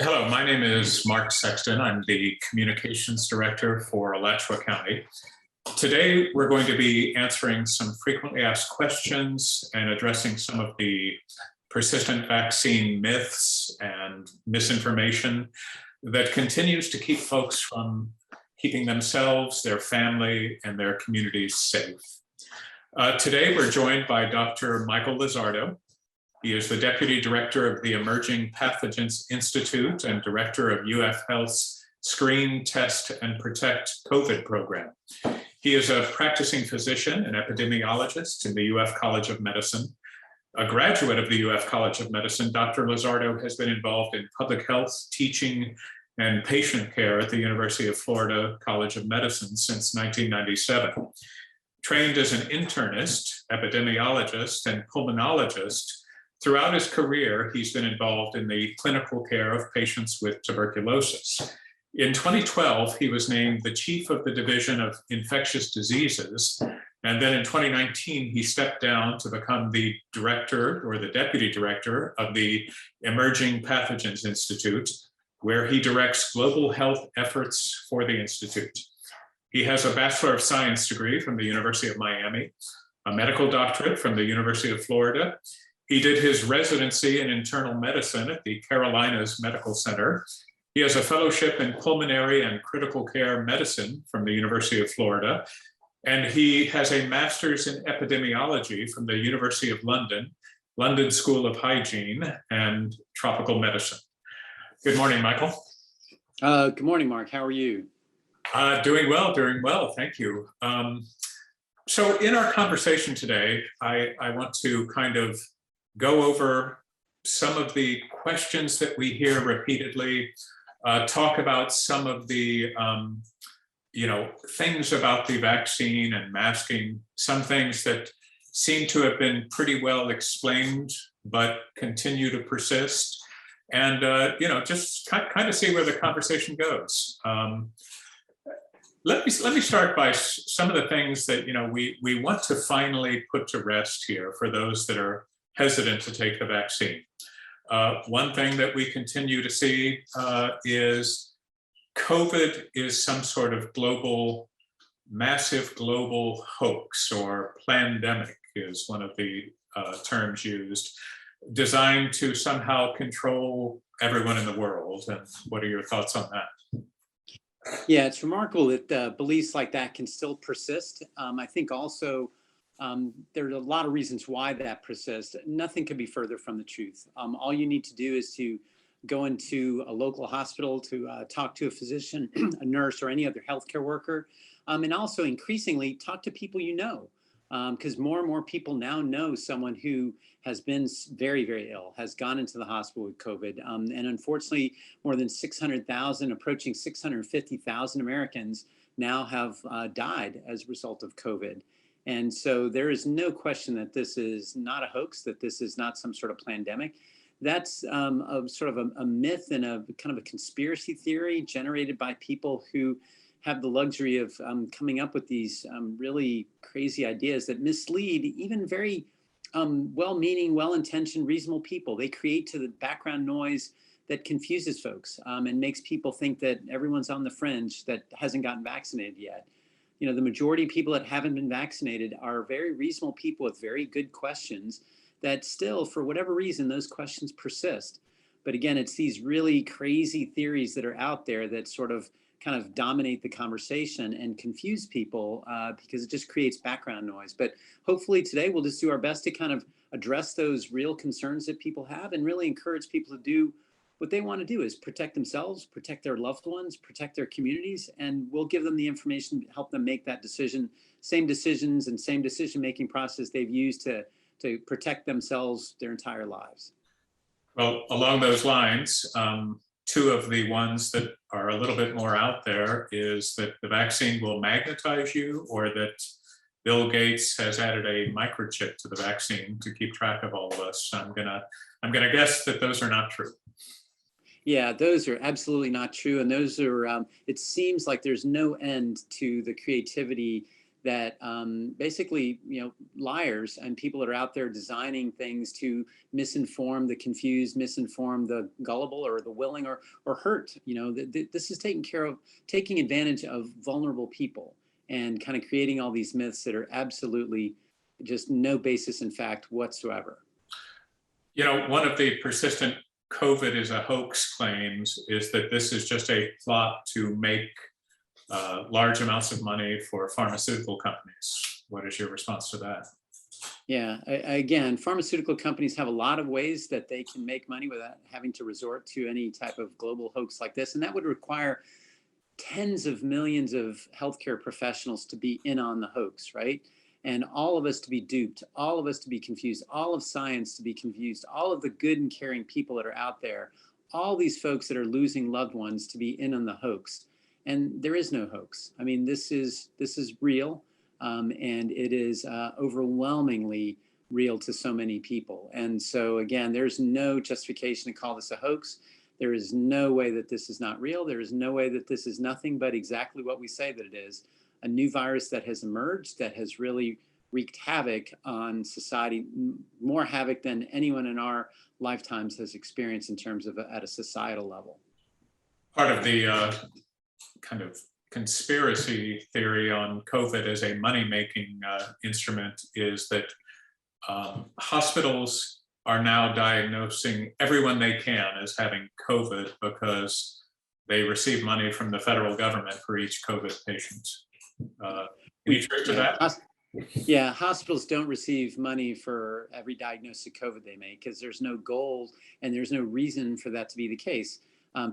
Hello, my name is Mark Sexton. I'm the Communications Director for Alachua County. Today, we're going to be answering some frequently asked questions and addressing some of the persistent vaccine myths and misinformation that continues to keep folks from keeping themselves, their family, and their communities safe. Today, we're joined by Dr. Michael Lazaurdo. He is the Deputy Director of the Emerging Pathogens Institute and Director of UF Health's Screen, Test, and Protect COVID program. He is a practicing physician and epidemiologist in the UF College of Medicine. A graduate of the UF College of Medicine, Dr. Lazaurdo has been involved in public health, teaching, and patient care at the University of Florida College of Medicine since 1997. Trained as an internist, epidemiologist, and pulmonologist, throughout his career, he's been involved in the clinical care of patients with tuberculosis. In 2012, he was named the chief of the Division of Infectious Diseases. And then in 2019, he stepped down to become the director or the deputy director of the Emerging Pathogens Institute, where he directs global health efforts for the Institute. He has a Bachelor of Science degree from the University of Miami, a medical doctorate from the University of Florida. He did his residency in internal medicine at the Carolinas Medical Center. He has a fellowship in pulmonary and critical care medicine from the University of Florida. And he has a master's in epidemiology from the University of London, London School of Hygiene and Tropical Medicine. Good morning, Michael. Good morning, Mark. How are you? Doing well, thank you. So in our conversation today, I want to kind of go over some of the questions that we hear repeatedly, talk about some of the things about the vaccine and masking, some things that seem to have been pretty well explained but continue to persist, and just kind of see where the conversation goes. Let me start by some of the things that we want to finally put to rest here for those that are hesitant to take the vaccine. One thing that we continue to see is COVID is some sort of massive global hoax, or pandemic is one of the terms used, designed to somehow control everyone in the world. And what are your thoughts on that? Yeah, it's remarkable that beliefs like that can still persist. I think also there are a lot of reasons why that persists. Nothing could be further from the truth. All you need to do is to go into a local hospital to talk to a physician, a nurse, or any other healthcare worker, and also increasingly talk to people you know, because more and more people now know someone who has been very, very ill, has gone into the hospital with COVID, and unfortunately, more than 600,000, approaching 650,000 Americans now have died as a result of COVID. And so there is no question that this is not a hoax, that this is not some sort of pandemic. That's a myth and a kind of a conspiracy theory generated by people who have the luxury of coming up with these really crazy ideas that mislead even very well-meaning, well-intentioned, reasonable people. They create to the background noise that confuses folks and makes people think that everyone's on the fringe that hasn't gotten vaccinated yet. The majority of people that haven't been vaccinated are very reasonable people with very good questions that still, for whatever reason, those questions persist. But again, it's these really crazy theories that are out there that sort of kind of dominate the conversation and confuse people because it just creates background noise. But hopefully today we'll just do our best to kind of address those real concerns that people have and really encourage people to do what they want to do, is protect themselves, protect their loved ones, protect their communities, and we'll give them the information to help them make that decision, same decisions and same decision-making process they've used to protect themselves their entire lives. Well, along those lines, two of the ones that are a little bit more out there is that the vaccine will magnetize you, or that Bill Gates has added a microchip to the vaccine to keep track of all of us. I'm gonna guess that those are not true. Yeah, those are absolutely not true. And those are, it seems like there's no end to the creativity that basically, liars and people that are out there designing things to misinform the confused, misinform the gullible or the willing, or hurt. This is taking advantage of vulnerable people and kind of creating all these myths that are absolutely just no basis in fact whatsoever. One of the persistent COVID is a hoax claims is that this is just a plot to make large amounts of money for pharmaceutical companies. What is your response to that? Yeah, again, pharmaceutical companies have a lot of ways that they can make money without having to resort to any type of global hoax like this. And that would require tens of millions of healthcare professionals to be in on the hoax, right? And all of us to be duped, all of us to be confused, all of science to be confused, all of the good and caring people that are out there, all these folks that are losing loved ones to be in on the hoax. And there is no hoax. I mean, this is real, and it is overwhelmingly real to so many people. And so again, there's no justification to call this a hoax. There is no way that this is not real. There is no way that this is nothing but exactly what we say that it is. A new virus that has emerged that has really wreaked havoc on society, more havoc than anyone in our lifetimes has experienced in terms of at a societal level. Part of the kind of conspiracy theory on COVID as a money-making instrument is that hospitals are now diagnosing everyone they can as having COVID because they receive money from the federal government for each COVID patient. Any truth to that? Yeah, hospitals don't receive money for every diagnosis of COVID they make because there's no goal and there's no reason for that to be the case.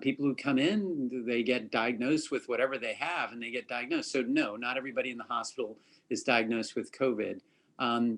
People who come in, they get diagnosed with whatever they have and they get diagnosed. So no, not everybody in the hospital is diagnosed with COVID.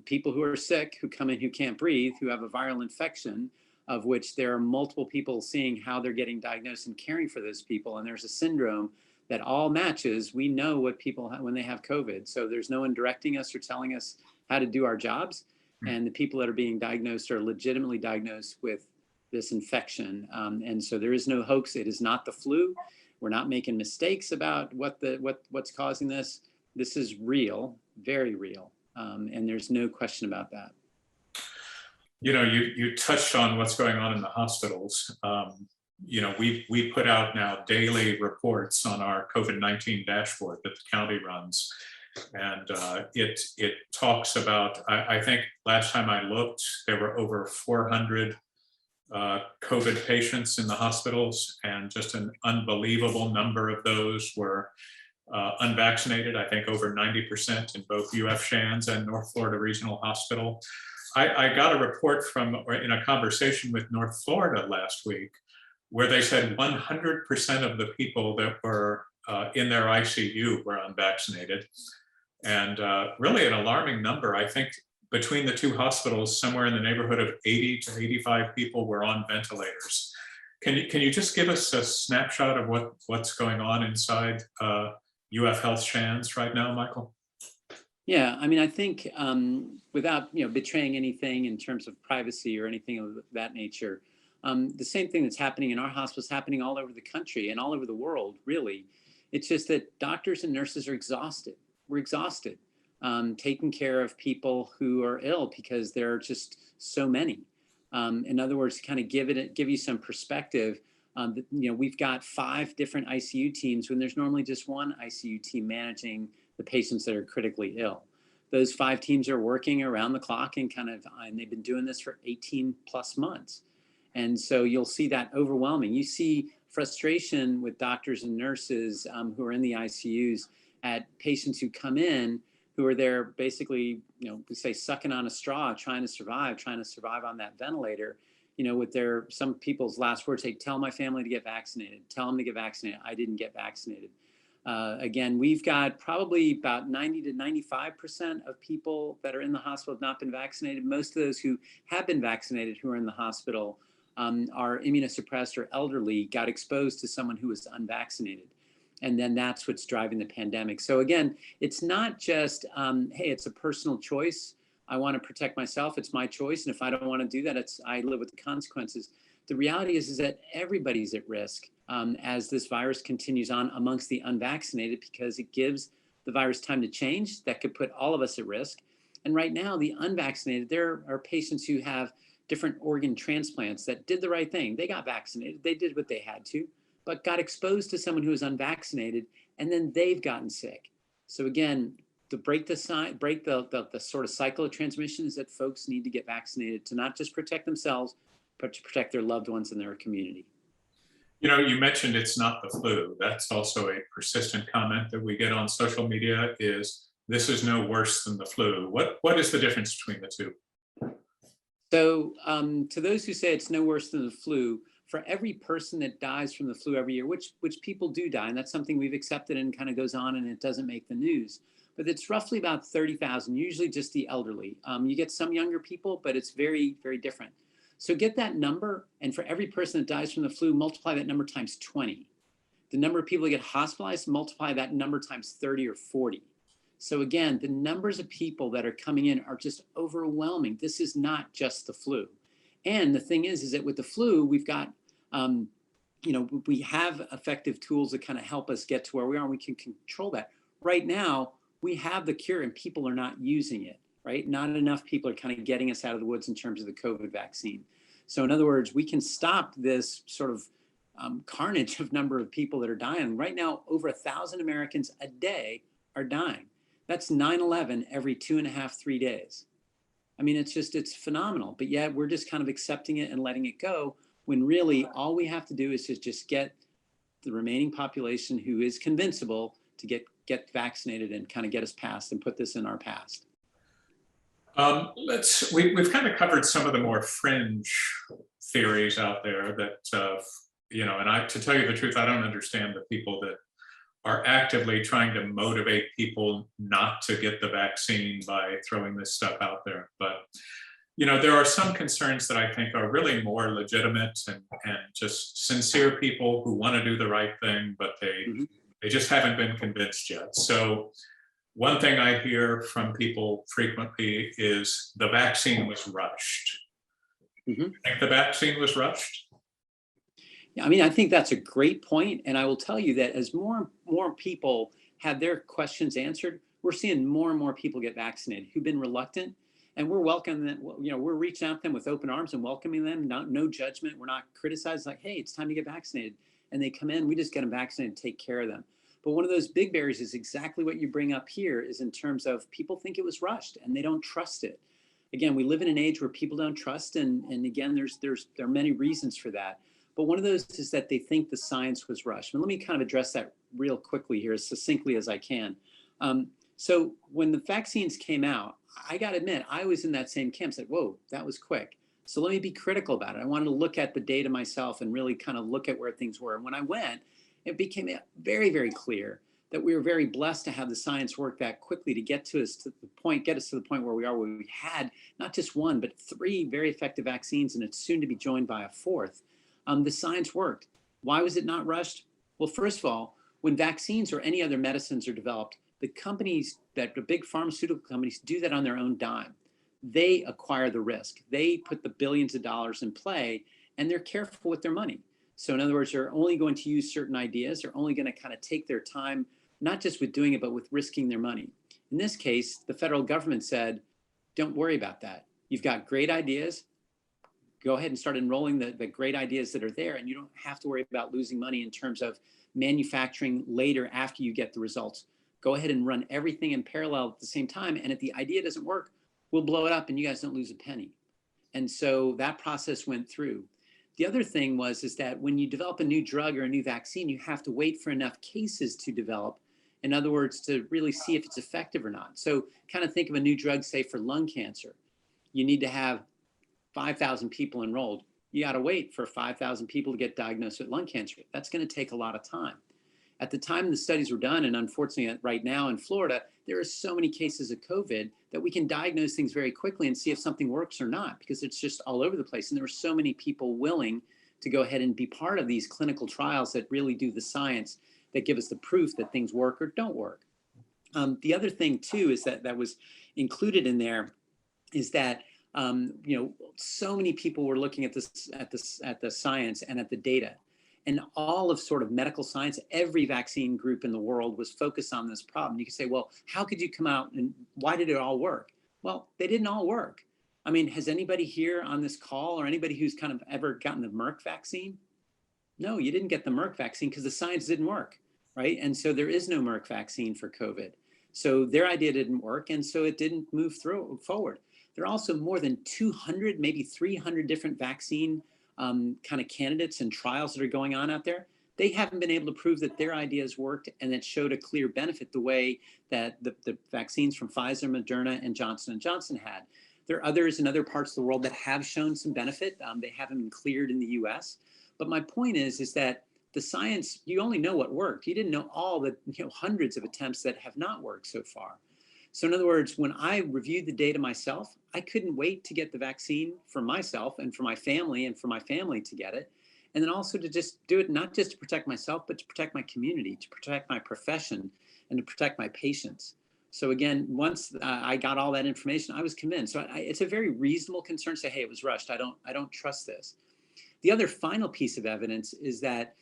People who are sick, who come in, who can't breathe, who have a viral infection, of which there are multiple people seeing how they're getting diagnosed and caring for those people. And there's a syndrome that all matches. We know what people have when they have COVID. So there's no one directing us or telling us how to do our jobs. And the people that are being diagnosed are legitimately diagnosed with this infection. And so there is no hoax. It is not the flu. We're not making mistakes about what's causing this. This is real, very real. And there's no question about that. You touched on what's going on in the hospitals. We put out now daily reports on our COVID-19 dashboard that the county runs. And it talks about, I think last time I looked, there were over 400 COVID patients in the hospitals, and just an unbelievable number of those were unvaccinated. I think over 90% in both UF Shands and North Florida Regional Hospital. I got a report in a conversation with North Florida last week, where they said 100% of the people that were in their ICU were unvaccinated. And really an alarming number. I think between the two hospitals, somewhere in the neighborhood of 80 to 85 people were on ventilators. Can you just give us a snapshot of what's going on inside UF Health Shands right now, Michael? Yeah, I mean, I think without betraying anything in terms of privacy or anything of that nature, the same thing that's happening in our hospitals is happening all over the country and all over the world, really. It's just that doctors and nurses are exhausted. We're exhausted taking care of people who are ill because there are just so many. In other words, to kind of give you some perspective, we've got 5 different ICU teams when there's normally just one ICU team managing the patients that are critically ill. Those 5 teams are working around the clock and they've been doing this for 18 plus months. And so you'll see that overwhelming. You see frustration with doctors and nurses who are in the ICUs at patients who come in who are there basically, we say sucking on a straw, trying to survive on that ventilator, with some people's last words, hey, tell my family to get vaccinated, tell them to get vaccinated. I didn't get vaccinated. Again, we've got probably about 90 to 95% of people that are in the hospital have not been vaccinated. Most of those who have been vaccinated who are in the hospital are immunosuppressed or elderly, got exposed to someone who was unvaccinated. And then that's what's driving the pandemic. So again, it's not just, hey, it's a personal choice. I want to protect myself. It's my choice. And if I don't want to do that, I live with the consequences. The reality is that everybody's at risk as this virus continues on amongst the unvaccinated, because it gives the virus time to change that could put all of us at risk. And right now, the unvaccinated, there are patients who have different organ transplants that did the right thing. They got vaccinated, they did what they had to, but got exposed to someone who was unvaccinated, and then they've gotten sick. So again, to break the sort of cycle of transmission is that folks need to get vaccinated to not just protect themselves, but to protect their loved ones in their community. You know, you mentioned it's not the flu. That's also a persistent comment that we get on social media is this is no worse than the flu. What is the difference between the two? So to those who say it's no worse than the flu, for every person that dies from the flu every year, which people do die, and that's something we've accepted and kind of goes on and it doesn't make the news, but it's roughly about 30,000, usually just the elderly. You get some younger people, but it's very, very different. So get that number, and for every person that dies from the flu, multiply that number times 20. The number of people that get hospitalized, multiply that number times 30 or 40. So again, the numbers of people that are coming in are just overwhelming. This is not just the flu. And the thing is that with the flu, we've got, we have effective tools that kind of help us get to where we are, and we can control that. Right now, we have the cure and people are not using it, right? Not enough people are kind of getting us out of the woods in terms of the COVID vaccine. So in other words, we can stop this sort of carnage of number of people that are dying. Right now, over 1,000 Americans a day are dying. That's 9/11 every 2.5, 3 days. I mean, it's phenomenal, but yet we're just kind of accepting it and letting it go when really all we have to do is just get the remaining population who is convincible to get vaccinated and kind of get us past and put this in our past. We've kind of covered some of the more fringe theories out there that, to tell you the truth, I don't understand the people that are actively trying to motivate people not to get the vaccine by throwing this stuff out there. But, there are some concerns that I think are really more legitimate and just sincere people who want to do the right thing, but they just haven't been convinced yet. So one thing I hear from people frequently is the vaccine was rushed. Mm-hmm. You think the vaccine was rushed? Yeah, I mean, I think that's a great point. And I will tell you that as more people have their questions answered, we're seeing more and more people get vaccinated who've been reluctant. And we're welcoming them, we're reaching out to them with open arms and welcoming them, no judgment. We're not criticizing, like, hey, it's time to get vaccinated. And they come in, we just get them vaccinated and take care of them. But one of those big barriers is exactly what you bring up here is in terms of people think it was rushed and they don't trust it. Again, we live in an age where people don't trust. And again, there are many reasons for that. But one of those is that they think the science was rushed. And let me kind of address that real quickly here as succinctly as I can. So when the vaccines came out, I got to admit, I was in that same camp, said, whoa, that was quick. So let me be critical about it. I wanted to look at the data myself and really kind of look at where things were. And when I went, it became very, very clear that we were very blessed to have the science work that quickly to get us to the point where we are, where we had not just one, but 3 very effective vaccines, and it's soon to be joined by a 4th. The science worked. Why was it not rushed? Well, first of all, when vaccines or any other medicines are developed, the big pharmaceutical companies do that on their own dime. They acquire the risk. They put the billions of dollars in play, and they're careful with their money. So in other words, they're only going to use certain ideas. They're only going to kind of take their time, not just with doing it, but with risking their money. In this case, the federal government said, don't worry about that. You've got great ideas. Go ahead and start enrolling the great ideas that are there, and you don't have to worry about losing money in terms of manufacturing later after you get the results. Go ahead and run everything in parallel at the same time, and if the idea doesn't work, we'll blow it up and you guys don't lose a penny. And so that process went through. The other thing is that when you develop a new drug or a new vaccine, you have to wait for enough cases to develop. In other words, to really see if it's effective or not. So kind of think of a new drug, say for lung cancer. You need to have 5,000 people enrolled. You got to wait for 5,000 people to get diagnosed with lung cancer. That's going to take a lot of time. At the time the studies were done, and unfortunately right now in Florida, there are so many cases of COVID that we can diagnose things very quickly and see if something works or not, because it's just all over the place. And there were so many people willing to go ahead and be part of these clinical trials that really do the science that give us the proof that things work or don't work. The other thing too is that was included in there is that so many people were looking at the science and at the data. And all of sort of medical science, every vaccine group in the world was focused on this problem. You could say, well, how could you come out and why did it all work? Well, they didn't all work. I mean, has anybody here on this call or anybody who's kind of ever gotten the Merck vaccine? No, you didn't get the Merck vaccine because the science didn't work, right? And so there is no Merck vaccine for COVID. So their idea didn't work, and so it didn't move forward. There are also more than 200, maybe 300 different vaccine kind of candidates and trials that are going on out there. They haven't been able to prove that their ideas worked and that showed a clear benefit the way that the vaccines from Pfizer, Moderna, and Johnson & Johnson had. There are others in other parts of the world that have shown some benefit. They haven't been cleared in the US. But my point is that the science, you only know what worked. You didn't know all the hundreds of attempts that have not worked so far. So in other words, when I reviewed the data myself, I couldn't wait to get the vaccine for myself and for my family and for my family to get it. And then also to just do it, not just to protect myself, but to protect my community, to protect my profession, and to protect my patients. So again, once I got all that information, I was convinced. So it's a very reasonable concern to say, hey, it was rushed. I don't trust this. The other final piece of evidence is that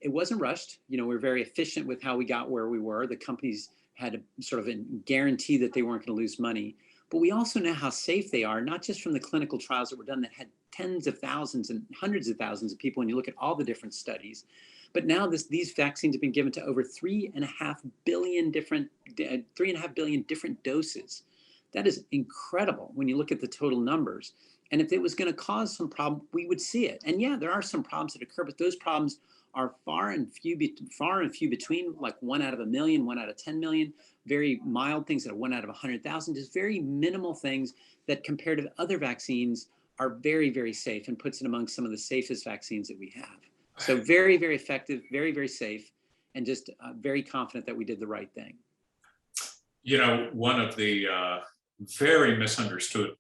it wasn't rushed. We're very efficient with how we got where we were. The companies had a sort of a guarantee that they weren't going to lose money. But we also know how safe they are, not just from the clinical trials that were done that had tens of thousands and hundreds of thousands of people when you look at all the different studies. But now these vaccines have been given to over 3.5 billion different doses. That is incredible when you look at the total numbers. And if it was going to cause some problem, we would see it. And yeah, there are some problems that occur, but those problems are far and few between, like 1 out of 1 million, 1 out of 10 million, very mild things that are 1 out of 100,000, just very minimal things that compared to other vaccines are very, very safe and puts it among some of the safest vaccines that we have. So very, very effective, very, very safe, and just very confident that we did the right thing. One of the very misunderstood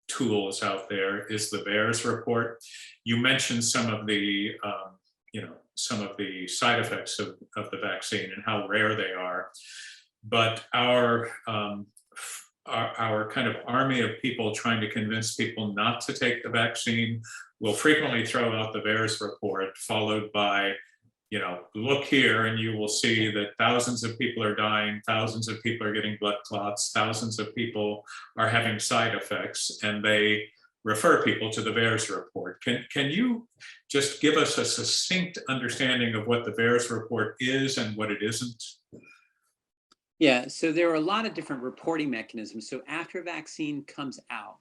tools out there is the VAERS report. You mentioned some of the side effects of the vaccine and how rare they are, but our kind of army of people trying to convince people not to take the vaccine will frequently throw out the VAERS report, followed by, look here and you will see that thousands of people are dying, thousands of people are getting blood clots, thousands of people are having side effects, and they refer people to the VAERS report. Can you just give us a succinct understanding of what the VAERS report is and what it isn't? Yeah, so there are a lot of different reporting mechanisms. So after a vaccine comes out,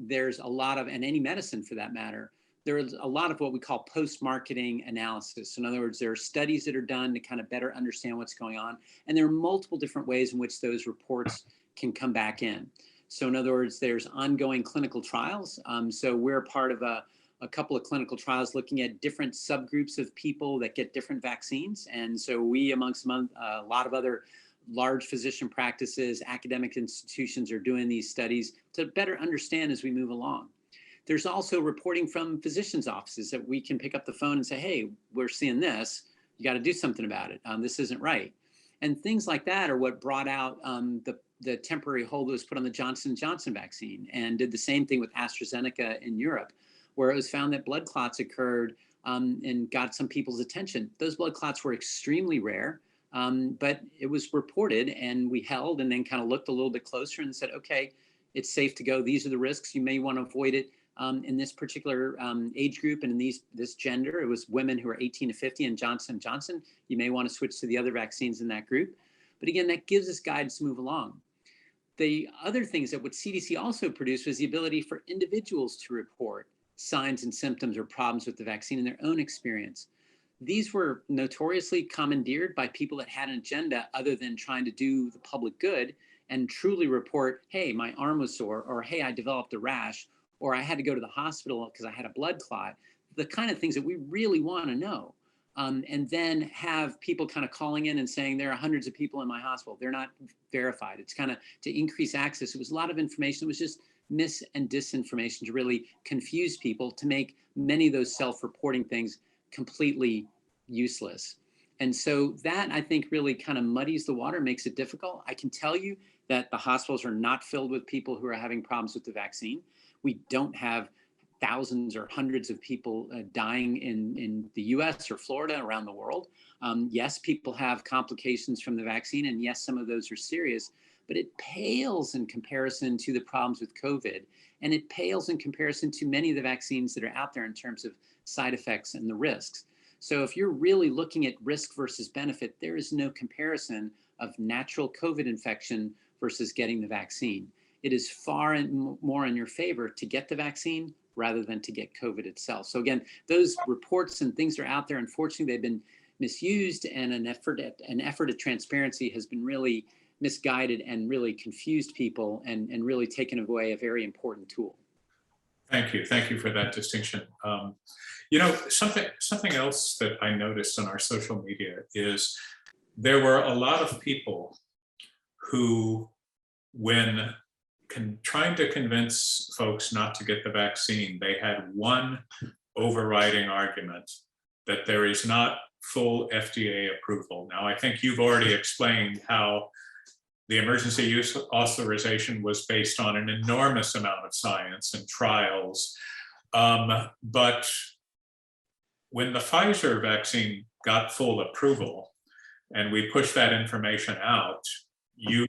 there's a lot of, and any medicine for that matter, there's a lot of what we call post-marketing analysis. So in other words, there are studies that are done to kind of better understand what's going on. And there are multiple different ways in which those reports can come back in. So in other words, there's ongoing clinical trials. So we're part of a couple of clinical trials looking at different subgroups of people that get different vaccines. And so we, amongst a lot of other large physician practices, academic institutions, are doing these studies to better understand as we move along. There's also reporting from physicians' offices that we can pick up the phone and say, hey, we're seeing this. You got to do something about it. This isn't right. And things like that are what brought out the temporary hold that was put on the Johnson & Johnson vaccine, and did the same thing with AstraZeneca in Europe, where it was found that blood clots occurred and got some people's attention. Those blood clots were extremely rare, but it was reported, and we held and then kind of looked a little bit closer and said, okay, it's safe to go. These are the risks. You may want to avoid it. In this particular age group and in this gender, it was women who are 18 to 50 and Johnson & Johnson. You may want to switch to the other vaccines in that group. But again, that gives us guidance to move along. The other things that what CDC also produced was the ability for individuals to report signs and symptoms or problems with the vaccine in their own experience. These were notoriously commandeered by people that had an agenda other than trying to do the public good and truly report, hey, my arm was sore, or hey, I developed a rash, or I had to go to the hospital because I had a blood clot, the kind of things that we really want to know. And then have people kind of calling in and saying there are hundreds of people in my hospital. They're not verified. It's kind of to increase access. It was a lot of information. It was just mis and disinformation to really confuse people, to make many of those self-reporting things completely useless. And so that, I think, really kind of muddies the water, makes it difficult. I can tell you that the hospitals are not filled with people who are having problems with the vaccine. We don't have thousands or hundreds of people dying in the US or Florida, around the world. Yes, people have complications from the vaccine, and yes, some of those are serious, but it pales in comparison to the problems with COVID. And it pales in comparison to many of the vaccines that are out there in terms of side effects and the risks. So if you're really looking at risk versus benefit, there is no comparison of natural COVID infection versus getting the vaccine. It is far more in your favor to get the vaccine rather than to get COVID itself. So again, those reports and things are out there. Unfortunately, they've been misused, and an effort at transparency has been really misguided and really confused people, and really taken away a very important tool. Thank you. Thank you for that distinction. Something else that I noticed on our social media is there were a lot of people who, when trying to convince folks not to get the vaccine, they had one overriding argument, that there is not full FDA approval. Now, I think you've already explained how the emergency use authorization was based on an enormous amount of science and trials. But when the Pfizer vaccine got full approval and we pushed that information out, you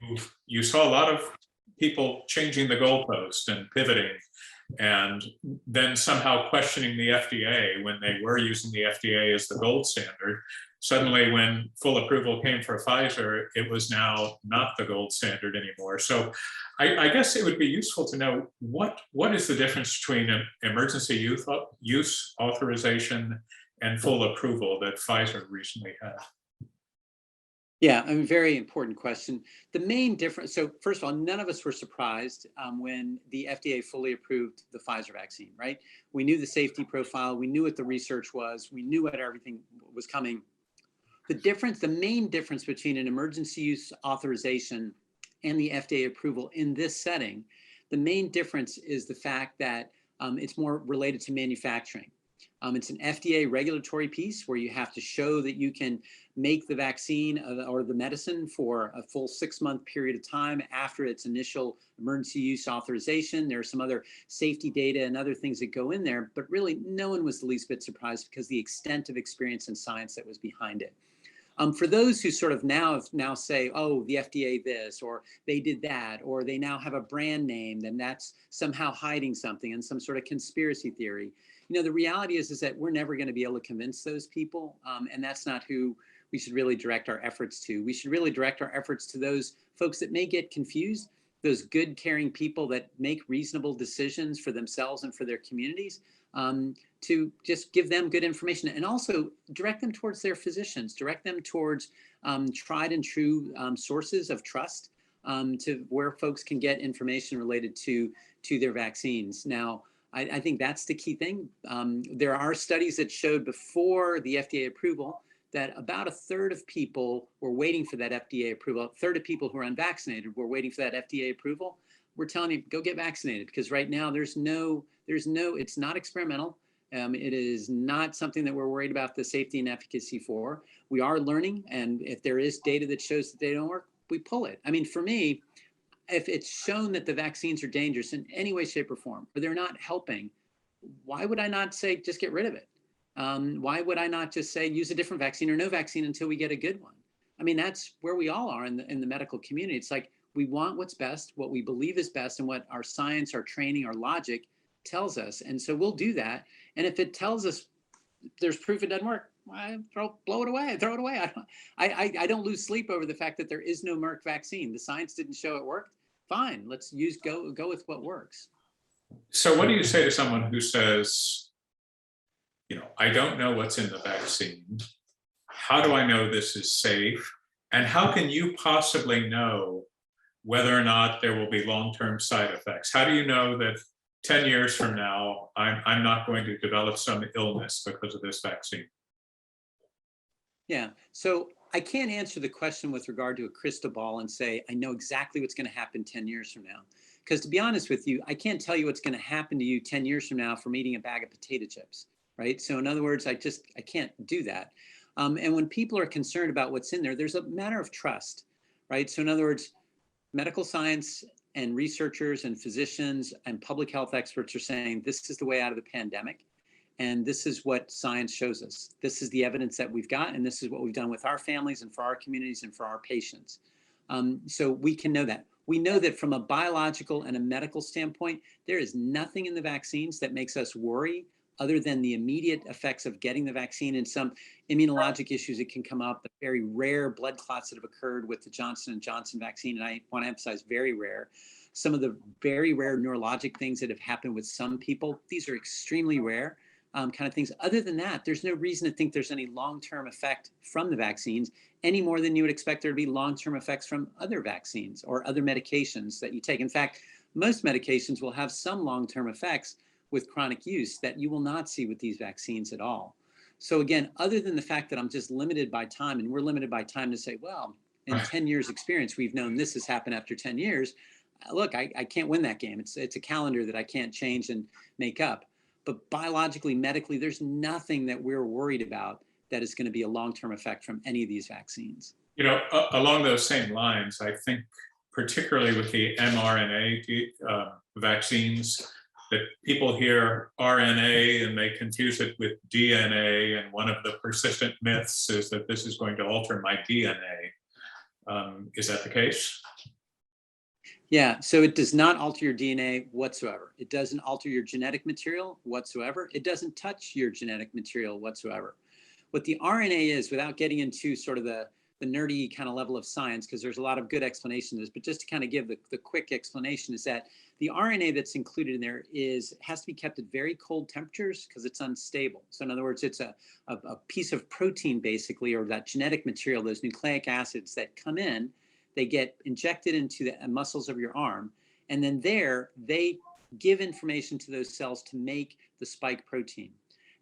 saw a lot of people changing the goalpost and pivoting, and then somehow questioning the FDA when they were using the FDA as the gold standard. Suddenly, when full approval came for Pfizer, it was now not the gold standard anymore. So I guess it would be useful to know what is the difference between an emergency use authorization and full approval that Pfizer recently had. Yeah, a very important question. The main difference, so first of all, none of us were surprised when the FDA fully approved the Pfizer vaccine, right? We knew the safety profile, we knew what the research was, we knew what everything was coming. The main difference between an emergency use authorization and the FDA approval in this setting, the main difference is the fact that it's more related to manufacturing. It's an FDA regulatory piece where you have to show that you can make the vaccine or the medicine for a full 6-month period of time after its initial emergency use authorization. There are some other safety data and other things that go in there, but really no one was the least bit surprised because the extent of experience and science that was behind it. For those who sort of now say, oh, the FDA this, or they did that, or they now have a brand name, then that's somehow hiding something and some sort of conspiracy theory. The reality is that we're never going to be able to convince those people, and that's not who we should really direct our efforts to. We should really direct our efforts to those folks that may get confused, those good, caring people that make reasonable decisions for themselves and for their communities, to just give them good information, and also direct them towards their physicians, direct them towards tried and true sources of trust, to where folks can get information related to their vaccines. Now, I think that's the key thing. There are studies that showed before the FDA approval that about a third of people were waiting for that FDA approval. A third of people who are unvaccinated were waiting for that FDA approval. We're telling you, go get vaccinated, because right now it's not experimental. It is not something that we're worried about the safety and efficacy for. We are learning, and if there is data that shows that they don't work, we pull it. I mean, for me, if it's shown that the vaccines are dangerous in any way, shape, or form, or they're not helping, why would I not say just get rid of it? Why would I not just say use a different vaccine or no vaccine until we get a good one? I mean, that's where we all are in the medical community. It's like we want what's best, what we believe is best, and what our science, our training, our logic tells us. And so we'll do that. And if it tells us there's proof it doesn't work, blow it away, throw it away. I don't lose sleep over the fact that there is no Merck vaccine. The science didn't show it worked. Fine, let's go with what works. So what do you say to someone who says, I don't know what's in the vaccine. How do I know this is safe? And how can you possibly know whether or not there will be long-term side effects? How do you know that 10 years from now, I'm not going to develop some illness because of this vaccine? Yeah, so I can't answer the question with regard to a crystal ball and say, I know exactly what's going to happen 10 years from now. Because to be honest with you, I can't tell you what's going to happen to you 10 years from now from eating a bag of potato chips, right? So in other words, I can't do that. And when people are concerned about what's in there, there's a matter of trust, right? So in other words, medical science and researchers and physicians and public health experts are saying this is the way out of the pandemic. And this is what science shows us. This is the evidence that we've got, and this is what we've done with our families and for our communities and for our patients. So we can know that. We know that from a biological and a medical standpoint, there is nothing in the vaccines that makes us worry other than the immediate effects of getting the vaccine and some immunologic issues that can come up, the very rare blood clots that have occurred with the Johnson & Johnson vaccine, and I want to emphasize very rare. Some of the very rare neurologic things that have happened with some people, these are extremely rare kind of things. Other than that, there's no reason to think there's any long-term effect from the vaccines, any more than you would expect there to be long-term effects from other vaccines or other medications that you take. In fact, most medications will have some long-term effects with chronic use that you will not see with these vaccines at all. So again, other than the fact that I'm just limited by time, and we're limited by time to say, well, in 10 years experience, we've known this has happened after 10 years. Look, I can't win that game. It's a calendar that I can't change and make up. But biologically, medically, there's nothing that we're worried about that is going to be a long-term effect from any of these vaccines. You know, along those same lines, I think particularly with the mRNA vaccines, that people hear RNA and they confuse it with DNA. And one of the persistent myths is that this is going to alter my DNA. Is that the case? Yeah, so it does not alter your DNA whatsoever. It doesn't alter your genetic material whatsoever. It doesn't touch your genetic material whatsoever. What the RNA is, without getting into sort of the nerdy kind of level of science, because there's a lot of good explanation of this, but just to kind of give the quick explanation is that the RNA that's included in there has to be kept at very cold temperatures because it's unstable. So in other words, it's a piece of protein basically, or that genetic material, those nucleic acids that come in, they get injected into the muscles of your arm, and then there they give information to those cells to make the spike protein.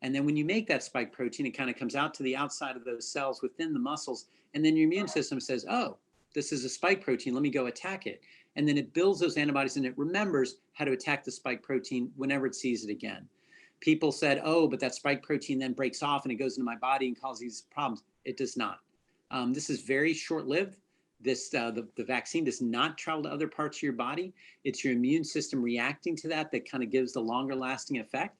And then when you make that spike protein, it kind of comes out to the outside of those cells within the muscles. And then your immune system says, oh, this is a spike protein. Let me go attack it. And then it builds those antibodies and it remembers how to attack the spike protein whenever it sees it again. People said, oh, but that spike protein then breaks off and it goes into my body and causes these problems. It does not. This is very short-lived. The vaccine does not travel to other parts of your body. It's your immune system reacting to that kind of gives the longer lasting effect.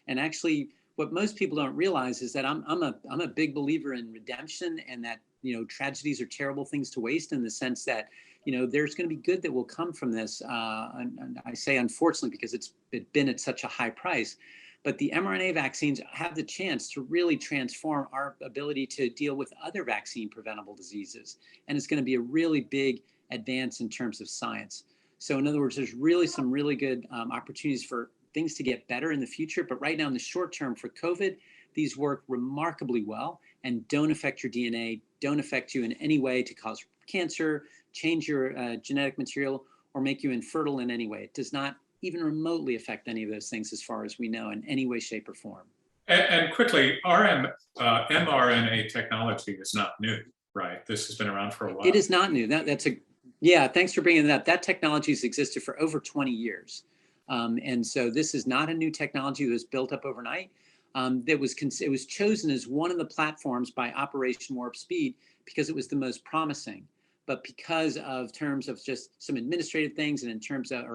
And actually, what most people don't realize is that I'm a big believer in redemption, and that, you know, tragedies are terrible things to waste, in the sense that, you know, there's going to be good that will come from this. And I say unfortunately because it's been at such a high price. But the mRNA vaccines have the chance to really transform our ability to deal with other vaccine preventable diseases. And it's going to be a really big advance in terms of science. So in other words, there's really some really good opportunities for things to get better in the future. But right now in the short term for COVID, these work remarkably well and don't affect your DNA, don't affect you in any way to cause cancer, change your genetic material, or make you infertile in any way. It does not even remotely affect any of those things as far as we know in any way, shape, or form. And quickly, mRNA technology is not new, right? This has been around for a while. It is not new. Thanks for bringing that up. That technology has existed for over 20 years. And so this is not a new technology that was built up overnight. It was chosen as one of the platforms by Operation Warp Speed because it was the most promising. But because of terms of just some administrative things, and in terms of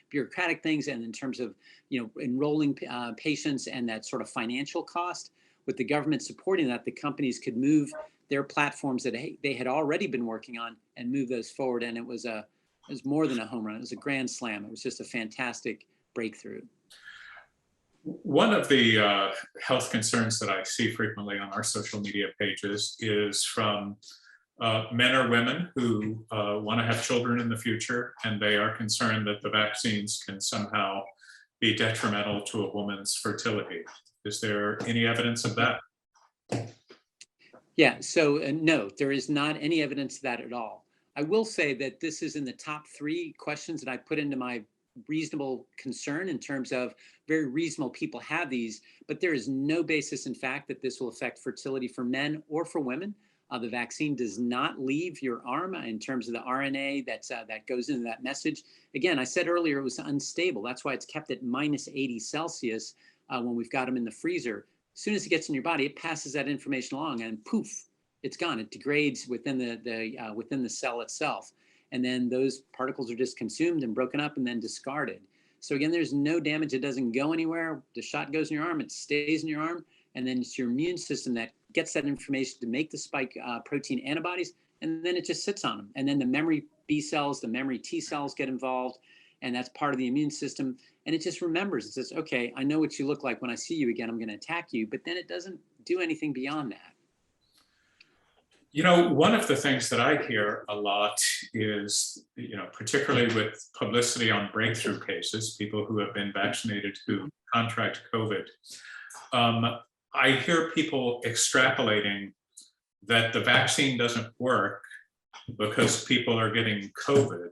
bureaucratic things, and in terms of, you know, enrolling patients and that sort of financial cost, with the government supporting that, the companies could move their platforms that they had already been working on and move those forward. And it was more than a home run. It was a grand slam. It was just a fantastic breakthrough. One of the health concerns that I see frequently on our social media pages is from men or women who want to have children in the future, and they are concerned that the vaccines can somehow be detrimental to a woman's fertility. Is there any evidence of that? Yeah, so no, there is not any evidence of that at all. I will say that this is in the top 3 questions that I put into my reasonable concern, in terms of very reasonable people have these, but there is no basis in fact that this will affect fertility for men or for women. The vaccine does not leave your arm in terms of the RNA that goes into that message. Again, I said earlier it was unstable. That's why it's kept at minus 80 Celsius when we've got them in the freezer. As soon as it gets in your body, it passes that information along, and poof, it's gone. It degrades within the cell itself. and then those particles are just consumed and broken up and then discarded. So again, there's no damage. It doesn't go anywhere. The shot goes in your arm, it stays in your arm, and then it's your immune system that gets that information to make the spike protein antibodies, and then it just sits on them. And then the memory B cells, the memory T cells get involved, and that's part of the immune system. And it just remembers, it says, okay, I know what you look like when I see you again, I'm going to attack you, but then it doesn't do anything beyond that. You know, one of the things that I hear a lot is, you know, particularly with publicity on breakthrough cases, people who have been vaccinated who contract COVID, I hear people extrapolating that the vaccine doesn't work because people are getting COVID.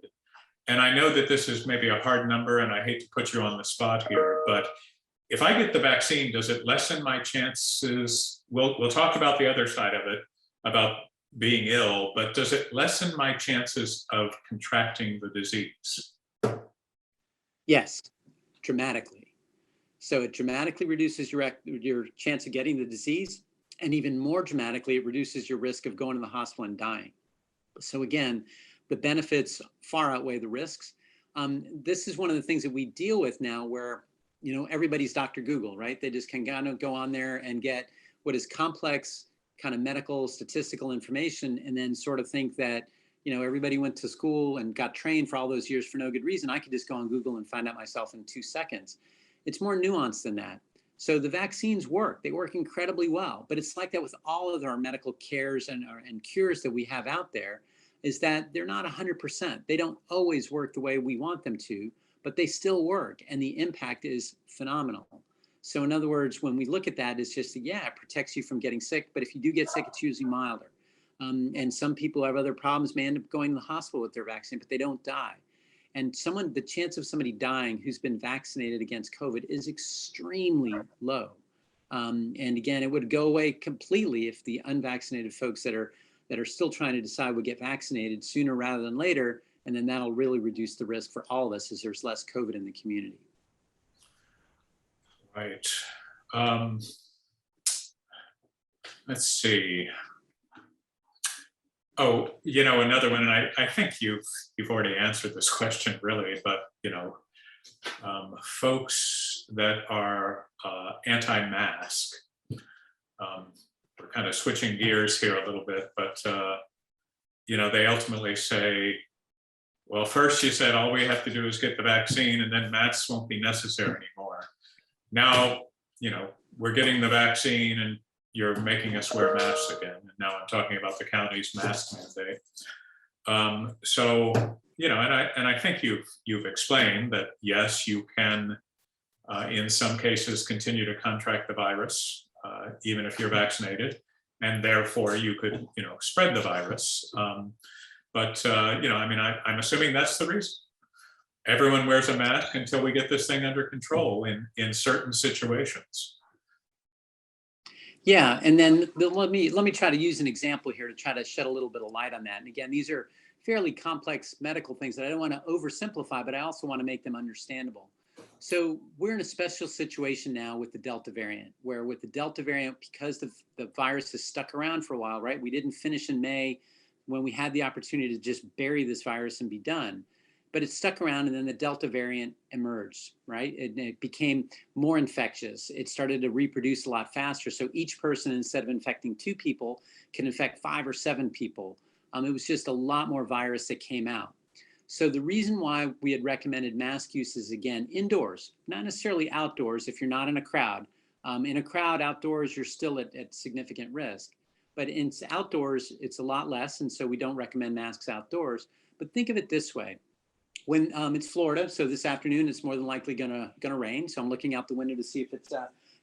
And I know that this is maybe a hard number, and I hate to put you on the spot here, but if I get the vaccine, does it lessen my chances? We'll talk about the other side of it, about being ill, but does it lessen my chances of contracting the disease? Yes, dramatically. So it dramatically reduces your chance of getting the disease, and even more dramatically, it reduces your risk of going to the hospital and dying. So again, the benefits far outweigh the risks. This is one of the things that we deal with now where, you know, everybody's Dr. Google, right? They just can kind of go on there and get what is complex kind of medical statistical information and then sort of think that, you know, everybody went to school and got trained for all those years for no good reason. I could just go on Google and find out myself in 2 seconds. It's more nuanced than that. So the vaccines work. They work incredibly well. But it's like that with all of our medical cares and cures that we have out there, is that they're not 100%. They don't always work the way we want them to, but they still work. And the impact is phenomenal. So in other words, when we look at that, it's just, yeah, it protects you from getting sick. But if you do get sick, it's usually milder. And some people have other problems, may end up going to the hospital with their vaccine, but they don't die. And the chance of somebody dying who's been vaccinated against COVID is extremely low. And again, it would go away completely if the unvaccinated folks that are still trying to decide would get vaccinated sooner rather than later. And then that'll really reduce the risk for all of us as there's less COVID in the community. Right. Let's see. Oh, you know, another one, and I think you've already answered this question really, but, you know, folks that are anti-mask, we're kind of switching gears here a little bit, but, you know, they ultimately say, well, first you said all we have to do is get the vaccine and then masks won't be necessary anymore. Now, you know, we're getting the vaccine and you're making us wear masks again. And now I'm talking about the county's mask mandate. So, you know, and I think you've explained that, yes, you can, in some cases, continue to contract the virus, even if you're vaccinated, and therefore you could, you know, spread the virus. But, you know, I mean, I'm assuming that's the reason. Everyone wears a mask until we get this thing under control in certain situations. Yeah, and then let me try to use an example here to try to shed a little bit of light on that. And again, these are fairly complex medical things that I don't want to oversimplify, but I also want to make them understandable. So we're in a special situation now with the Delta variant, where with the Delta variant, because the virus has stuck around for a while, right? We didn't finish in May when we had the opportunity to just bury this virus and be done. But it stuck around, and then the Delta variant emerged, right? It became more infectious. It started to reproduce a lot faster. So each person, instead of infecting 2 people, can infect 5 or 7 people. It was just a lot more virus that came out. So the reason why we had recommended mask use is, again, indoors, not necessarily outdoors if you're not in a crowd. In a crowd, outdoors, you're still at significant risk. But in outdoors, it's a lot less, and so we don't recommend masks outdoors. But think of it this way. When it's Florida, so this afternoon it's more than likely gonna rain. So I'm looking out the window to see if it's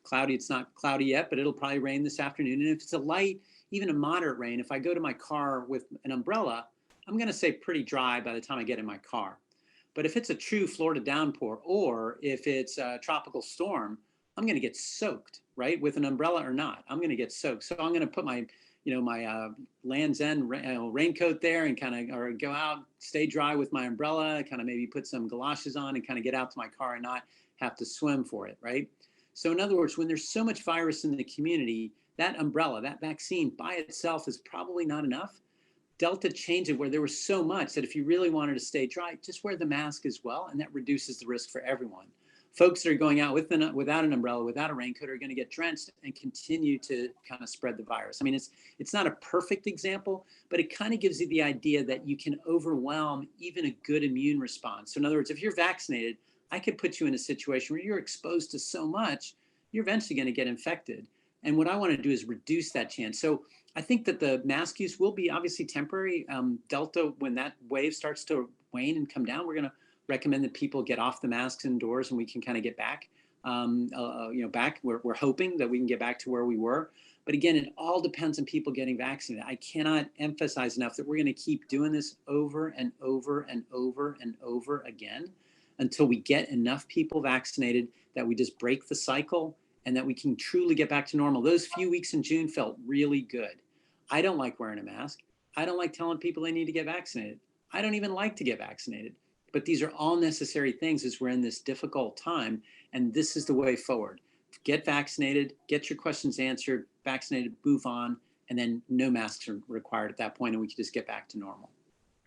cloudy. It's not cloudy yet, but it'll probably rain this afternoon. And if it's a light, even a moderate rain, if I go to my car with an umbrella, I'm gonna say pretty dry by the time I get in my car. But if it's a true Florida downpour, or if it's a tropical storm, I'm gonna get soaked, right? With an umbrella or not, I'm gonna get soaked. So I'm gonna put my Land's End raincoat there and or go out, stay dry with my umbrella, kind of maybe put some galoshes on and kind of get out to my car and not have to swim for it, right? So in other words, when there's so much virus in the community, that umbrella, that vaccine by itself is probably not enough. Delta changed it where there was so much that if you really wanted to stay dry, just wear the mask as well, and that reduces the risk for everyone. Folks that are going out without an umbrella, without a raincoat, are going to get drenched and continue to kind of spread the virus. I mean, it's not a perfect example, but it kind of gives you the idea that you can overwhelm even a good immune response. So in other words, if you're vaccinated, I could put you in a situation where you're exposed to so much, you're eventually going to get infected. And what I want to do is reduce that chance. So I think that the mask use will be obviously temporary. Delta, when that wave starts to wane and come down, we're going to recommend that people get off the masks indoors and we can kind of get back, back. We're hoping that we can get back to where we were. But again, it all depends on people getting vaccinated. I cannot emphasize enough that we're going to keep doing this over and over and over and over again until we get enough people vaccinated that we just break the cycle and that we can truly get back to normal. Those few weeks in June felt really good. I don't like wearing a mask. I don't like telling people they need to get vaccinated. I don't even like to get vaccinated. But these are all necessary things as we're in this difficult time. And this is the way forward. Get vaccinated, get your questions answered, vaccinated, move on, and then no masks are required at that point, and we can just get back to normal.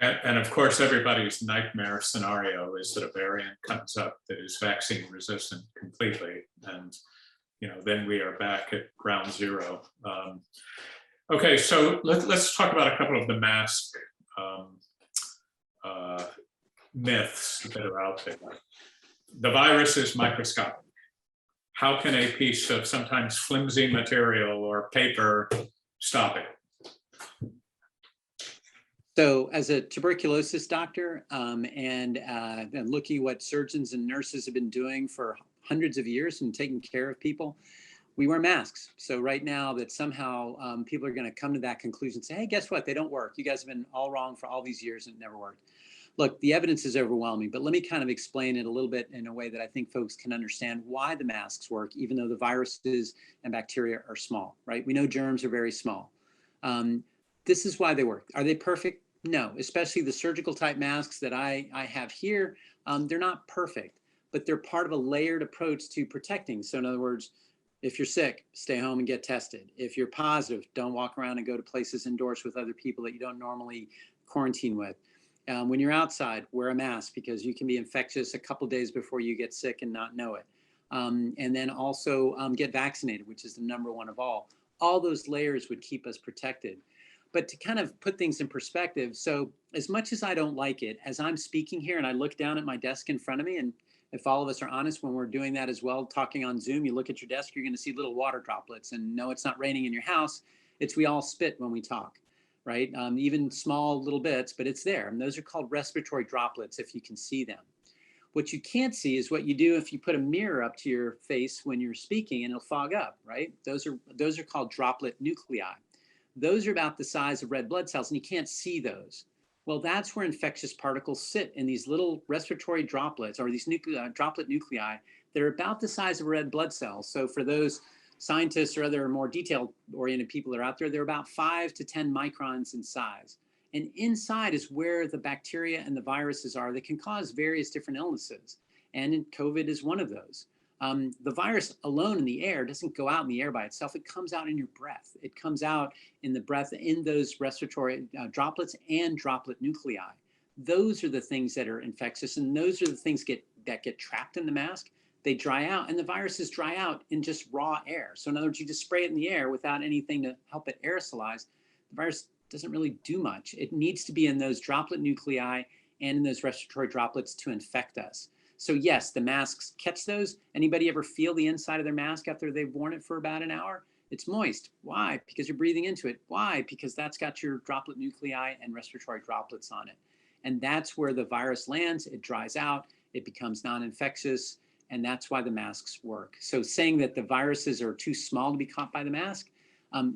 And of course, everybody's nightmare scenario is that a variant comes up that is vaccine resistant completely. And then we are back at ground zero. Okay, so let's talk about a couple of the mask myths that are out there. The virus is microscopic. How can a piece of sometimes flimsy material or paper stop it? So as a tuberculosis doctor and looking at what surgeons and nurses have been doing for hundreds of years and taking care of people, we wear masks. So right now that somehow people are going to come to that conclusion and say, hey, guess what? They don't work. You guys have been all wrong for all these years and it never worked. Look, the evidence is overwhelming, but let me kind of explain it a little bit in a way that I think folks can understand why the masks work, even though the viruses and bacteria are small, right? We know germs are very small. This is why they work. Are they perfect? No, especially the surgical type masks that I have here. They're not perfect, but they're part of a layered approach to protecting. So in other words, if you're sick, stay home and get tested. If you're positive, don't walk around and go to places indoors with other people that you don't normally quarantine with. When you're outside, wear a mask because you can be infectious a couple days before you get sick and not know it. And then also get vaccinated, which is the number one of all. All those layers would keep us protected. But to kind of put things in perspective, so as much as I don't like it, as I'm speaking here and I look down at my desk in front of me, and if all of us are honest when we're doing that as well, talking on Zoom, you look at your desk, you're going to see little water droplets. And no, it's not raining in your house. It's we all spit when we talk. Right? Even small little bits, but it's there. And those are called respiratory droplets if you can see them. What you can't see is what you do if you put a mirror up to your face when you're speaking and it'll fog up, right? Those are called droplet nuclei. Those are about the size of red blood cells and you can't see those. Well, that's where infectious particles sit in these little respiratory droplets or these droplet nuclei that are about the size of red blood cells. So for those scientists or other more detail-oriented people that are out there, they're about 5 to 10 microns in size. And inside is where the bacteria and the viruses are that can cause various different illnesses. And COVID is one of those. The virus alone in the air doesn't go out in the air by itself. It comes out in your breath. It comes out in the breath in those respiratory droplets and droplet nuclei. Those are the things that are infectious. And those are the things that get trapped in the mask. They dry out and the viruses dry out in just raw air. So in other words, you just spray it in the air without anything to help it aerosolize. The virus doesn't really do much. It needs to be in those droplet nuclei and in those respiratory droplets to infect us. So yes, the masks catch those. Anybody ever feel the inside of their mask after they've worn it for about an hour? It's moist. Why? Because you're breathing into it. Why? Because that's got your droplet nuclei and respiratory droplets on it. And that's where the virus lands. It dries out. It becomes non-infectious. And that's why the masks work. So saying that the viruses are too small to be caught by the mask,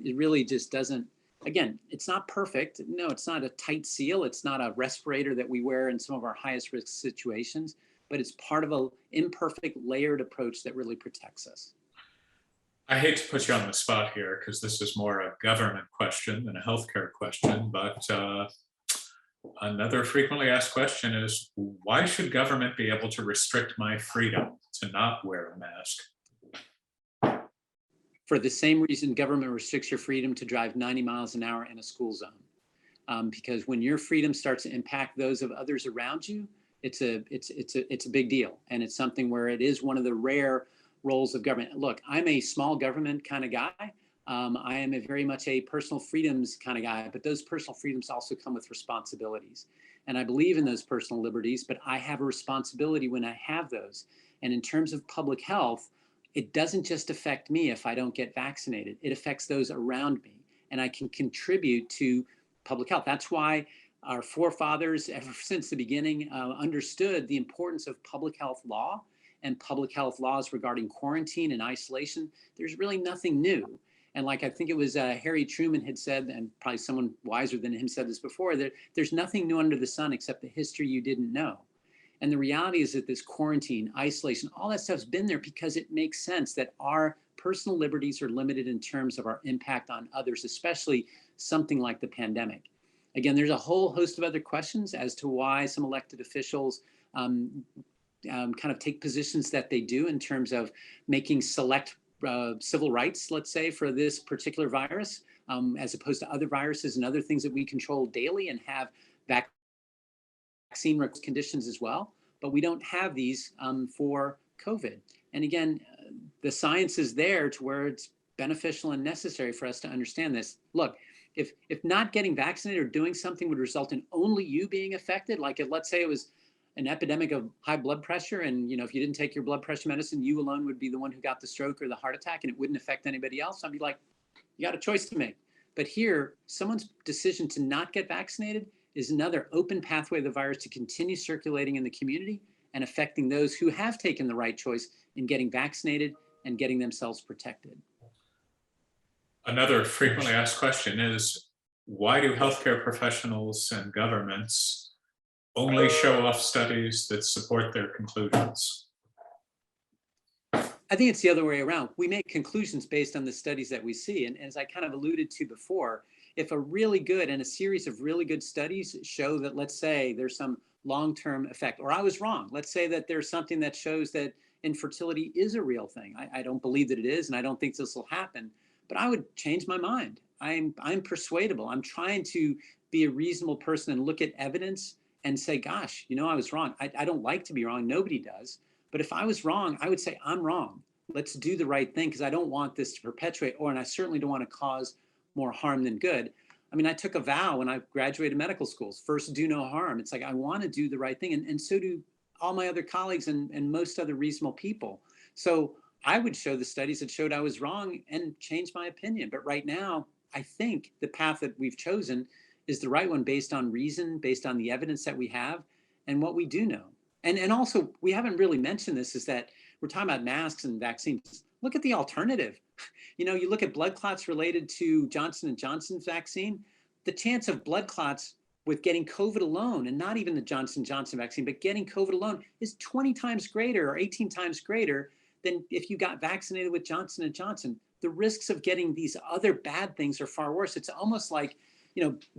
it really just doesn't, again, it's not perfect. No, it's not a tight seal. It's not a respirator that we wear in some of our highest risk situations, but it's part of an imperfect layered approach that really protects us. I hate to put you on the spot here because this is more a government question than a healthcare question, but another frequently asked question is, why should government be able to restrict my freedom to not wear a mask? For the same reason government restricts your freedom to drive 90 miles an hour in a school zone. because when your freedom starts to impact those of others around you, it's a big deal. And it's something where it is one of the rare roles of government. Look, I'm a small government kind of guy. I am very much a personal freedoms kind of guy, but those personal freedoms also come with responsibilities. And I believe in those personal liberties, but I have a responsibility when I have those. And in terms of public health, it doesn't just affect me if I don't get vaccinated. It affects those around me, and I can contribute to public health. That's why our forefathers, ever since the beginning, understood the importance of public health law and public health laws regarding quarantine and isolation. There's really nothing new. And like I think it was Harry Truman had said, and probably someone wiser than him said this before, that there's nothing new under the sun except the history you didn't know. And the reality is that this quarantine, isolation, all that stuff's been there because it makes sense that our personal liberties are limited in terms of our impact on others, especially something like the pandemic. Again, there's a whole host of other questions as to why some elected officials kind of take positions that they do in terms of making select civil rights, let's say, for this particular virus, as opposed to other viruses and other things that we control daily and have vaccine conditions as well. But we don't have these for COVID. And again, the science is there to where it's beneficial and necessary for us to understand this. Look, if not getting vaccinated or doing something would result in only you being affected, like if, let's say it was an epidemic of high blood pressure, and if you didn't take your blood pressure medicine, you alone would be the one who got the stroke or the heart attack, and it wouldn't affect anybody else. I'd be like, you got a choice to make. But here, someone's decision to not get vaccinated is another open pathway of the virus to continue circulating in the community and affecting those who have taken the right choice in getting vaccinated and getting themselves protected. Another frequently asked question is, why do healthcare professionals and governments only show off studies that support their conclusions? I think it's the other way around. We make conclusions based on the studies that we see. And as I kind of alluded to before, if a really good and a series of really good studies show that, let's say there's some long-term effect, or I was wrong, let's say that there's something that shows that infertility is a real thing. I don't believe that it is, and I don't think this will happen, but I would change my mind. I'm persuadable. I'm trying to be a reasonable person and look at evidence and say, gosh, I was wrong. I don't like to be wrong. Nobody does. But if I was wrong, I would say I'm wrong. Let's do the right thing, because I don't want this to perpetuate, and I certainly don't want to cause more harm than good. I mean, I took a vow when I graduated medical schools, first do no harm. It's like, I want to do the right thing. And so do all my other colleagues and most other reasonable people. So I would show the studies that showed I was wrong and change my opinion. But right now, I think the path that we've chosen is the right one based on reason, based on the evidence that we have and what we do know. And also, we haven't really mentioned this, is that we're talking about masks and vaccines. Look at the alternative. You look at blood clots related to Johnson & Johnson's vaccine, the chance of blood clots with getting COVID alone, and not even the Johnson & Johnson vaccine, but getting COVID alone, is 20 times greater or 18 times greater than if you got vaccinated with Johnson & Johnson. The risks of getting these other bad things are far worse. It's almost like,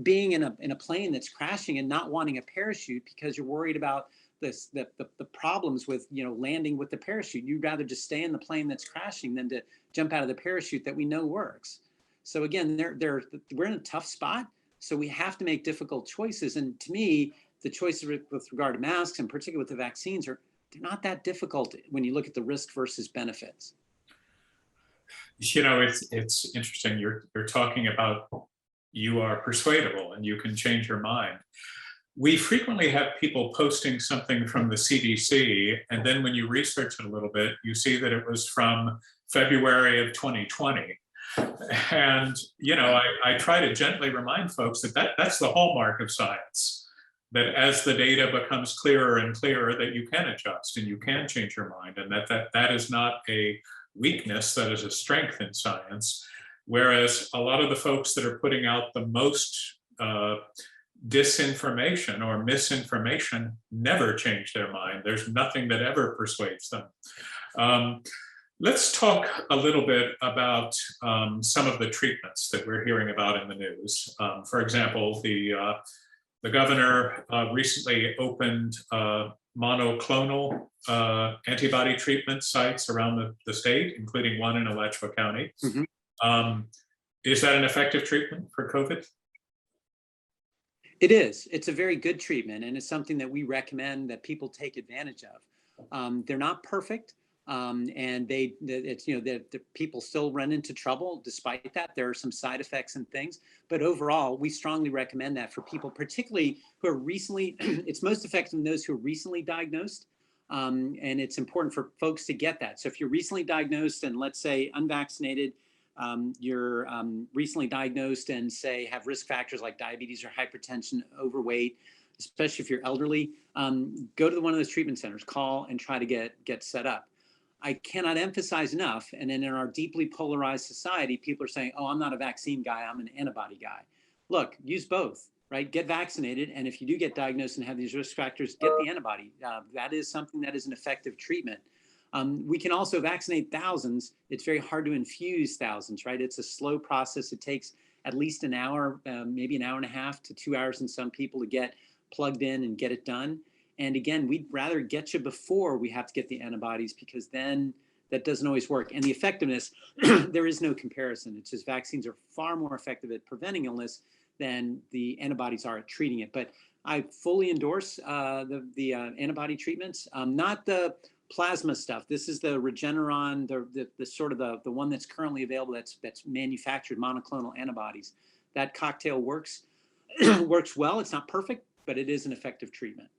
being in a plane that's crashing and not wanting a parachute because you're worried about the problems with landing with the parachute. You'd rather just stay in the plane that's crashing than to jump out of the parachute that we know works. So again, we're in a tough spot. So we have to make difficult choices. And to me, the choices with regard to masks, and particularly with the vaccines, they're not that difficult when you look at the risk versus benefits. It's interesting. You're talking about you are persuadable and you can change your mind. We frequently have people posting something from the CDC, and then when you research it a little bit, you see that it was from February of 2020. And, I try to gently remind folks that's the hallmark of science, that as the data becomes clearer and clearer, that you can adjust and you can change your mind, and that is not a weakness, that is a strength in science. Whereas a lot of the folks that are putting out the most disinformation or misinformation never change their mind. There's nothing that ever persuades them. Let's talk a little bit about some of the treatments that we're hearing about in the news. For example, the governor recently opened monoclonal antibody treatment sites around the state, including one in Alachua County. Mm-hmm. Is that an effective treatment for COVID? It is. It's a very good treatment, and it's something that we recommend that people take advantage of. They're not perfect, and it's the people still run into trouble despite that. There are some side effects and things, but overall, we strongly recommend that for people, particularly who are recently. It's most effective in those who are recently diagnosed, and it's important for folks to get that. So if you're recently diagnosed and let's say unvaccinated, you're recently diagnosed and say have risk factors like diabetes or hypertension, overweight, especially if you're elderly, go to one of those treatment centers, call and try to get set up. I cannot emphasize enough, and then in our deeply polarized society, people are saying, oh, I'm not a vaccine guy, I'm an antibody guy. Look, use both, right? Get vaccinated, and if you do get diagnosed and have these risk factors, get the antibody. That is something that is an effective treatment. We can also vaccinate thousands. It's very hard to infuse thousands, right? It's a slow process. It takes at least an hour, maybe an hour and a half to 2 hours in some people to get plugged in and get it done. And again, we'd rather get you before we have to get the antibodies, because then that doesn't always work. And the effectiveness, there is no comparison. It's just vaccines are far more effective at preventing illness than the antibodies are at treating it. But I fully endorse the antibody treatments, not the plasma stuff. This is the Regeneron, the sort of the one that's currently available that's manufactured monoclonal antibodies. That cocktail works works well. It's not perfect, but it is an effective treatment.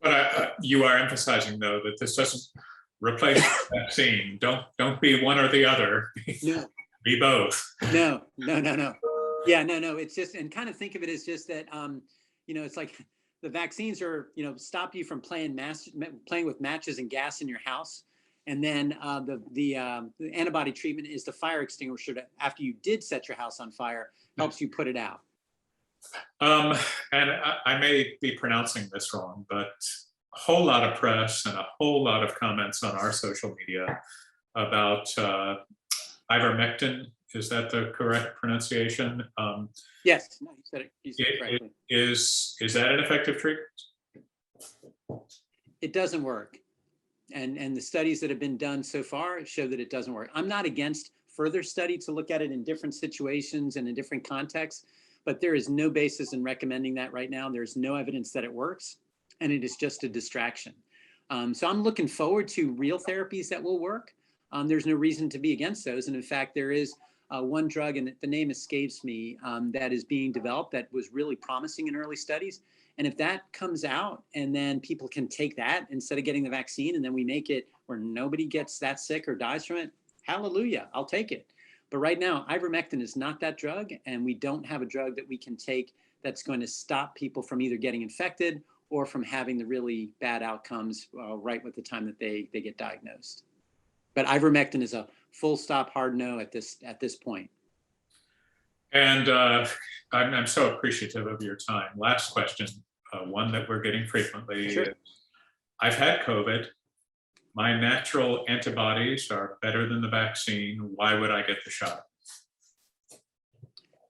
But you are emphasizing, though, that this doesn't replace the vaccine. Don't be one or the other. No. Be both. No. Yeah, no. It's just, and kind of think of it as just that, it's like the vaccines are, stop you from playing with matches and gas in your house. And then the antibody treatment is the fire extinguisher that after you did set your house on fire, helps you put it out. And I may be pronouncing this wrong, but a whole lot of press and a whole lot of comments on our social media about Ivermectin. Is that the correct pronunciation? Yes, no, you said it correctly. Is that an effective treatment? It doesn't work. And the studies that have been done so far show that it doesn't work. I'm not against further study to look at it in different situations and in different contexts, but there is no basis in recommending that right now. There's no evidence that it works, and it is just a distraction. So I'm looking forward to real therapies that will work. There's no reason to be against those. And in fact, there is one drug, and the name escapes me, that is being developed that was really promising in early studies. And if that comes out and then people can take that instead of getting the vaccine, and then we make it where nobody gets that sick or dies from it, hallelujah, I'll take it. But right now, ivermectin is not that drug, and we don't have a drug that we can take that's going to stop people from either getting infected or from having the really bad outcomes right with the time that they get diagnosed. But ivermectin is a full stop hard no at this point. And I'm so appreciative of your time. Last question, one that we're getting frequently. Sure. I've had COVID. My natural antibodies are better than the vaccine. Why would I get the shot?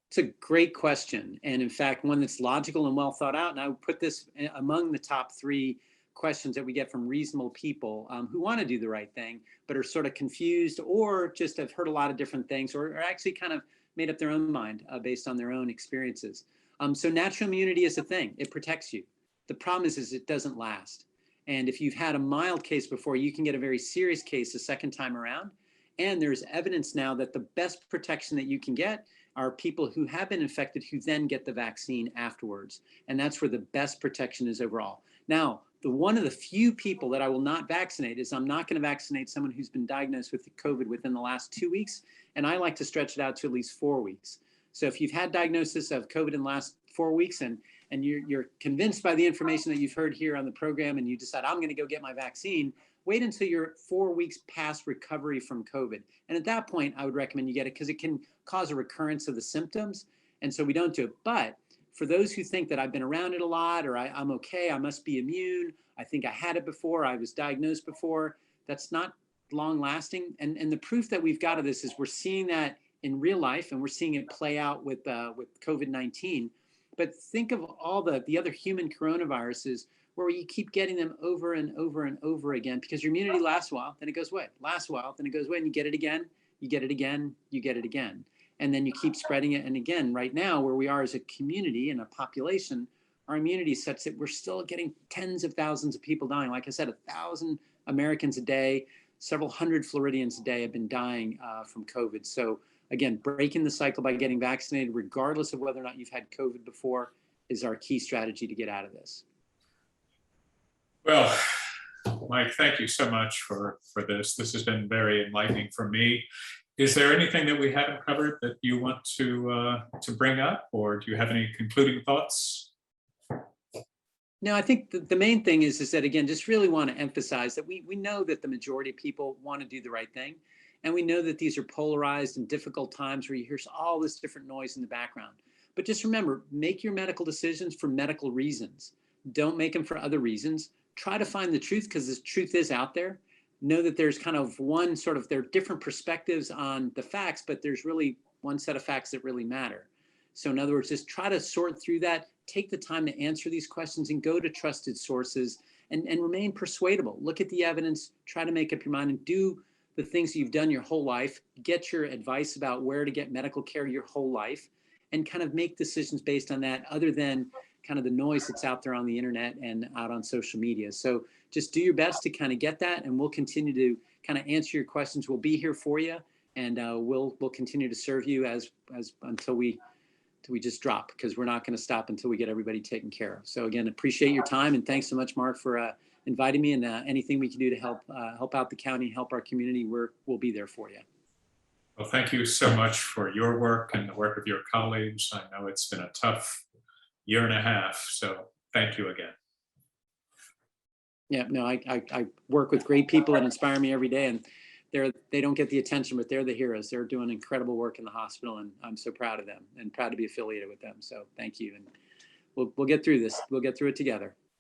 It's a great question. And in fact, one that's logical and well thought out. And I would put this among the top 3 questions that we get from reasonable people who want to do the right thing, but are sort of confused or just have heard a lot of different things, or are actually kind of made up their own mind based on their own experiences. So natural immunity is a thing. It protects you. The problem is it doesn't last. And if you've had a mild case before, you can get a very serious case the second time around. And there's evidence now that the best protection that you can get are people who have been infected who then get the vaccine afterwards. And that's where the best protection is overall. Now, one of the few people that I will not vaccinate is I'm not going to vaccinate someone who's been diagnosed with COVID within the last 2 weeks. And I like to stretch it out to at least 4 weeks. So if you've had diagnosis of COVID in the last 4 weeks and you're convinced by the information that you've heard here on the program and you decide I'm going to go get my vaccine, wait until you're 4 weeks past recovery from COVID. And at that point, I would recommend you get it because it can cause a recurrence of the symptoms. And so we don't do it. But for those who think that I've been around it a lot, or I'm okay, I must be immune, I think I had it before, I was diagnosed before, that's not long lasting. And the proof that we've got of this is we're seeing that in real life, and we're seeing it play out with COVID-19. But think of all the other human coronaviruses where you keep getting them over and over and over again because your immunity lasts a while, then it goes away, lasts a while, then it goes away, and you get it again, you get it again, you get it again. and then you keep spreading it. And again, right now, where we are as a community and a population, our immunity is such that we're still getting tens of thousands of people dying. Like I said, 1,000 Americans a day, several hundred Floridians a day have been dying from COVID. So again, breaking the cycle by getting vaccinated, regardless of whether or not you've had COVID before, is our key strategy to get out of this. Well, Mike, thank you so much for this. This has been very enlightening for me. Is there anything that we haven't covered that you want to bring up, or do you have any concluding thoughts? No, I think the main thing is that, again, just really want to emphasize that we know that the majority of people want to do the right thing. And we know that these are polarized and difficult times where you hear all this different noise in the background. But just remember, make your medical decisions for medical reasons. Don't make them for other reasons. Try to find the truth, because the truth is out there. Know that there's kind of there are different perspectives on the facts, but there's really one set of facts that really matter. So in other words, just try to sort through that, take the time to answer these questions and go to trusted sources and remain persuadable. Look at the evidence, try to make up your mind and do the things you've done your whole life, get your advice about where to get medical care your whole life, and kind of make decisions based on that, other than kind of the noise that's out there on the internet and out on social media. So just do your best to kind of get that, and we'll continue to kind of answer your questions. We'll be here for you, and we'll continue to serve you as until we just drop, because we're not going to stop until we get everybody taken care of. So again, appreciate your time, and thanks so much, Mark, for inviting me, and anything we can do to help out the county, help our community, we'll be there for you. Well, thank you so much for your work and the work of your colleagues. I know it's been a tough year and a half, so thank you again. Yeah, no, I work with great people that inspire me every day, and they don't get the attention, but they're the heroes. They're doing incredible work in the hospital, and I'm so proud of them and proud to be affiliated with them. So thank you, and we'll get through this. We'll get through it together.